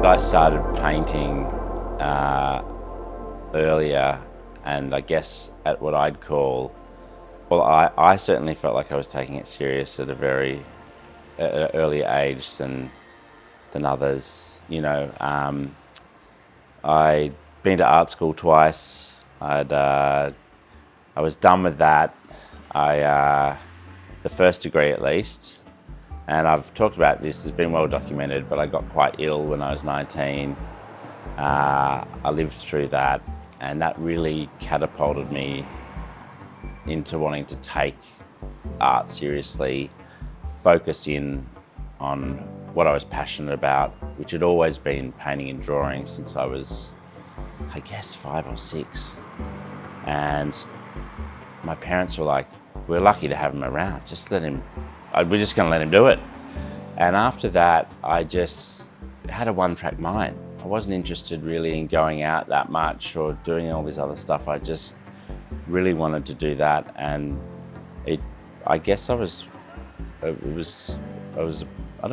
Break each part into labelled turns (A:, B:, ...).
A: I started painting earlier, and I guess at what I'd call, well, I certainly felt like I was taking it serious at an earlier age than others. I'd been to art school twice. I was done with that. The first degree at least, and I've talked about this. It's been well documented, but I got quite ill when I was 19. I lived through that, and that really catapulted me into wanting to take art seriously, focus in on what I was passionate about, which had always been painting and drawing since I was, I guess, 5 or 6. And my parents were like, "We're lucky to have him around. Just let him, we're just going to let him do it." And after that, I just had a one-track mind. I wasn't interested really in going out that much or doing all this other stuff. I just really wanted to do that. And I guess I don't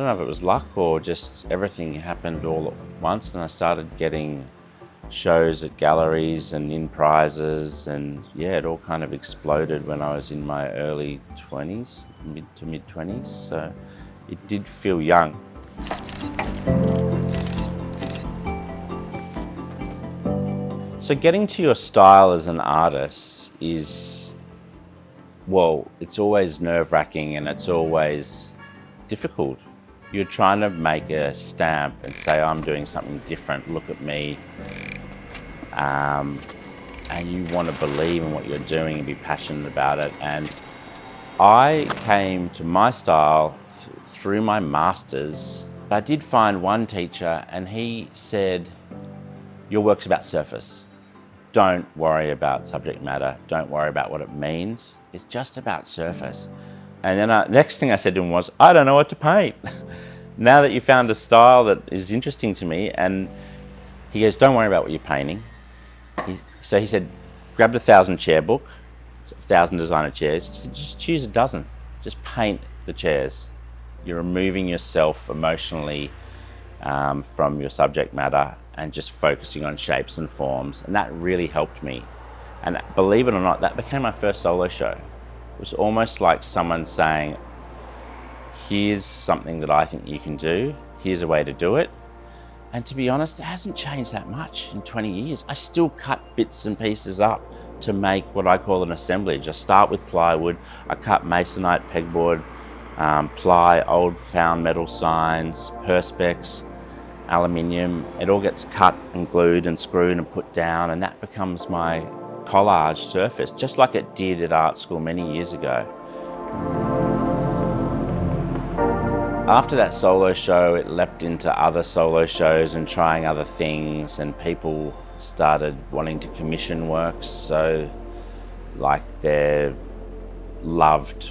A: know if it was luck or just everything happened all at once, and I started getting shows at galleries and in prizes, and it all kind of exploded when I was in my early 20s, mid to mid 20s, so it did feel young. So getting to your style as an artist is, well, it's always nerve-wracking and it's always difficult. You're trying to make a stamp and say, "I'm doing something different, look at me." And you want to believe in what you're doing and be passionate about it. And I came to my style through my masters. I did find one teacher, and he said, "Your work's about surface. Don't worry about subject matter. Don't worry about what it means. It's just about surface." And then next thing I said to him was, "I don't know what to paint." Now that you found a style that is interesting to me. And he goes, "Don't worry about what you're painting." So he said, "Grab the 1,000 chair book, 1,000 designer chairs." He said, "Just choose a dozen. Just paint the chairs. You're removing yourself emotionally from your subject matter and just focusing on shapes and forms." And that really helped me. And believe it or not, that became my first solo show. It was almost like someone saying, "Here's something that I think you can do. Here's a way to do it." And to be honest, it hasn't changed that much in 20 years. I still cut bits and pieces up to make what I call an assemblage. I start with plywood. I cut masonite pegboard, ply, old found metal signs, perspex, aluminium. It all gets cut and glued and screwed and put down, and that becomes my collage surface, just like it did at art school many years ago. After that solo show, it leapt into other solo shows and trying other things, and people started wanting to commission works. So like they loved,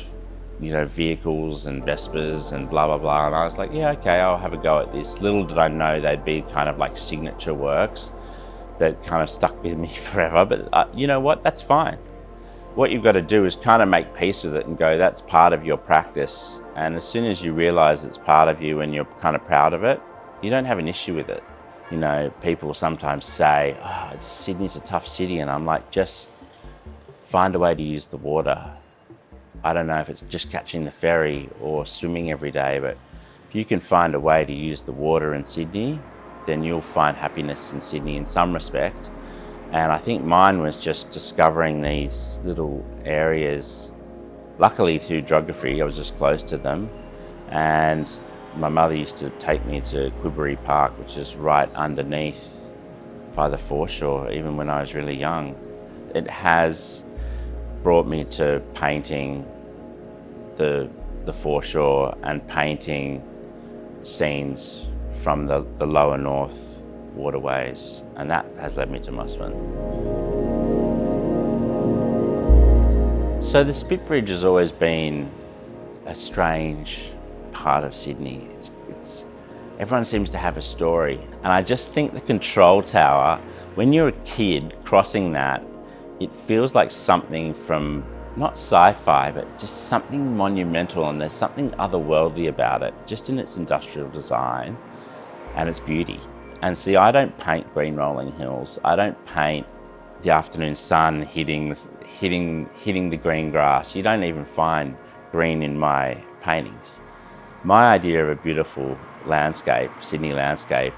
A: vehicles and Vespers and blah, blah, blah. And I was like, yeah, okay, I'll have a go at this. Little did I know they'd be kind of like signature works that kind of stuck with me forever. But you know what? That's fine. What you've got to do is kind of make peace with it and go, that's part of your practice. And as soon as you realize it's part of you and you're kind of proud of it, you don't have an issue with it. People sometimes say, "Oh, Sydney's a tough city." And I'm like, just find a way to use the water. I don't know if it's just catching the ferry or swimming every day, but if you can find a way to use the water in Sydney, then you'll find happiness in Sydney in some respect. And I think mine was just discovering these little areas. Luckily through geography, I was just close to them. And my mother used to take me to Quibbery Park, which is right underneath by the foreshore, even when I was really young. It has brought me to painting the foreshore and painting scenes from the lower north waterways, and that has led me to Mosman. So the Spit Bridge has always been a strange part of Sydney. Everyone seems to have a story, and I just think the control tower, when you're a kid crossing that, it feels like something from not sci-fi, but just something monumental, and there's something otherworldly about it, just in its industrial design and its beauty. And see, I don't paint green rolling hills. I don't paint the afternoon sun hitting the green grass. You don't even find green in my paintings. My idea of a beautiful landscape, Sydney landscape,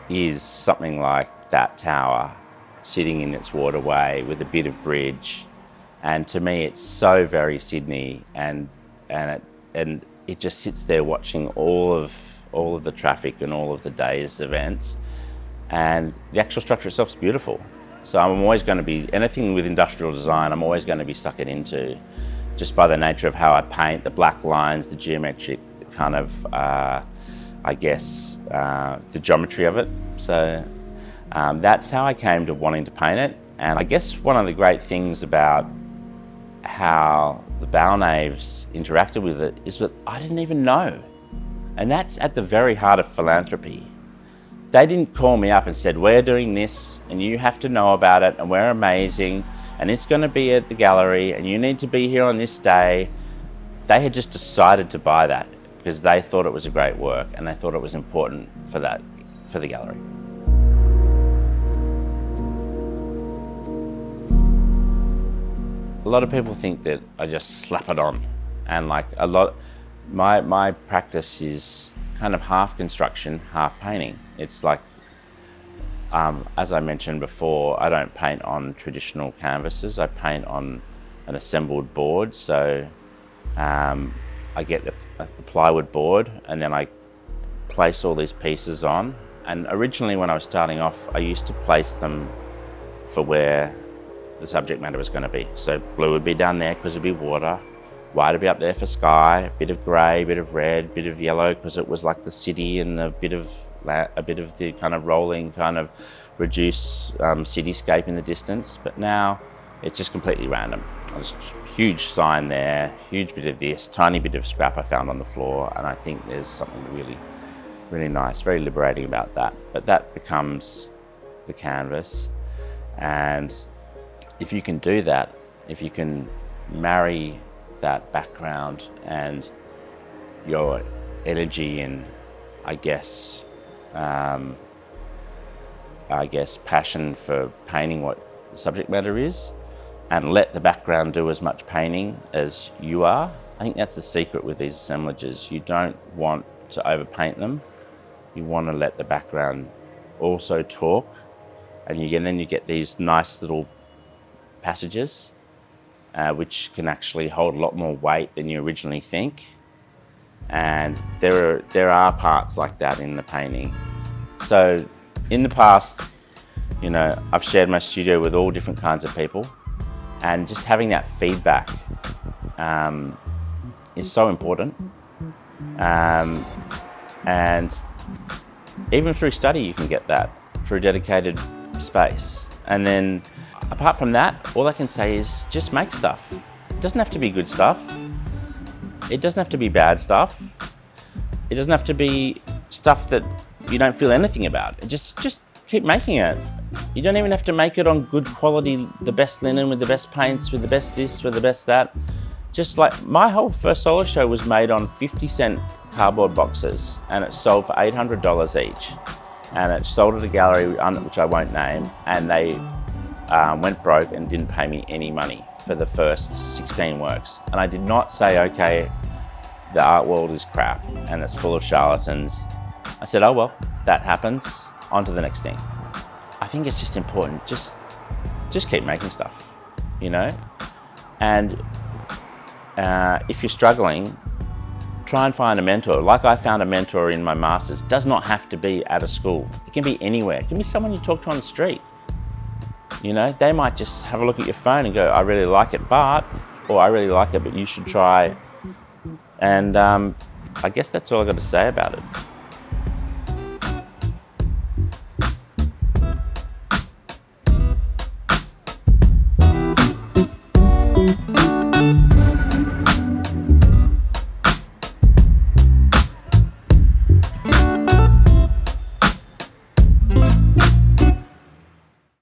A: is something like that tower sitting in its waterway with a bit of bridge. And to me, it's so very Sydney, and it just sits there watching all of the traffic and all of the day's events. And the actual structure itself is beautiful. So I'm always going to be, anything with industrial design, I'm always going to be suckered into, just by the nature of how I paint, the black lines, the geometric kind of, the geometry of it. So that's how I came to wanting to paint it. And I guess one of the great things about how the Balnaves interacted with it is that I didn't even know. And that's at the very heart of philanthropy. They didn't call me up and said, we're doing this and you have to know about it and we're amazing and it's going to be at the gallery and you need to be here on this day. They had just decided to buy that because they thought it was a great work and they thought it was important for the gallery. A lot of people think that I just slap it on, and my practice is kind of half construction, half painting. It's like, as I mentioned before, I don't paint on traditional canvases. I paint on an assembled board. So I get a plywood board and then I place all these pieces on. And originally when I was starting off, I used to place them for where the subject matter was going to be. So blue would be down there because it'd be water. White would be up there for sky, a bit of grey, a bit of red, a bit of yellow because it was like the city, and a bit of the kind of rolling, kind of reduced cityscape in the distance. But now it's just completely random. There's a huge sign there, huge bit of this, tiny bit of scrap I found on the floor, and I think there's something really, really nice, very liberating about that. But that becomes the canvas, and if you can do that, if you can marry that background and your energy and I guess passion for painting what the subject matter is, and let the background do as much painting as you are. I think that's the secret with these assemblages. You don't want to overpaint them. You want to let the background also talk, and then you get these nice little passages which can actually hold a lot more weight than you originally think. And there are parts like that in the painting. So in the past, I've shared my studio with all different kinds of people, and just having that feedback is so important. And even through study, you can get that through dedicated space. And then apart from that, all I can say is just make stuff. It doesn't have to be good stuff. It doesn't have to be bad stuff. It doesn't have to be stuff that you don't feel anything about. Just keep making it. You don't even have to make it on good quality, the best linen, with the best paints, with the best this, with the best that. Just like my whole first solo show was made on 50-cent cardboard boxes, and it sold for $800 each. And it sold at a gallery, which I won't name, and they went broke and didn't pay me any money for the first 16 works. And I did not say, okay, the art world is crap and it's full of charlatans. I said, oh well, that happens, on to the next thing. I think it's just important, just keep making stuff, And if you're struggling, try and find a mentor. Like I found a mentor in my master's. It does not have to be at a school. It can be anywhere. It can be someone you talk to on the street. They might just have a look at your phone and go, I really like it, but you should try. And I guess that's all I've got to say about it.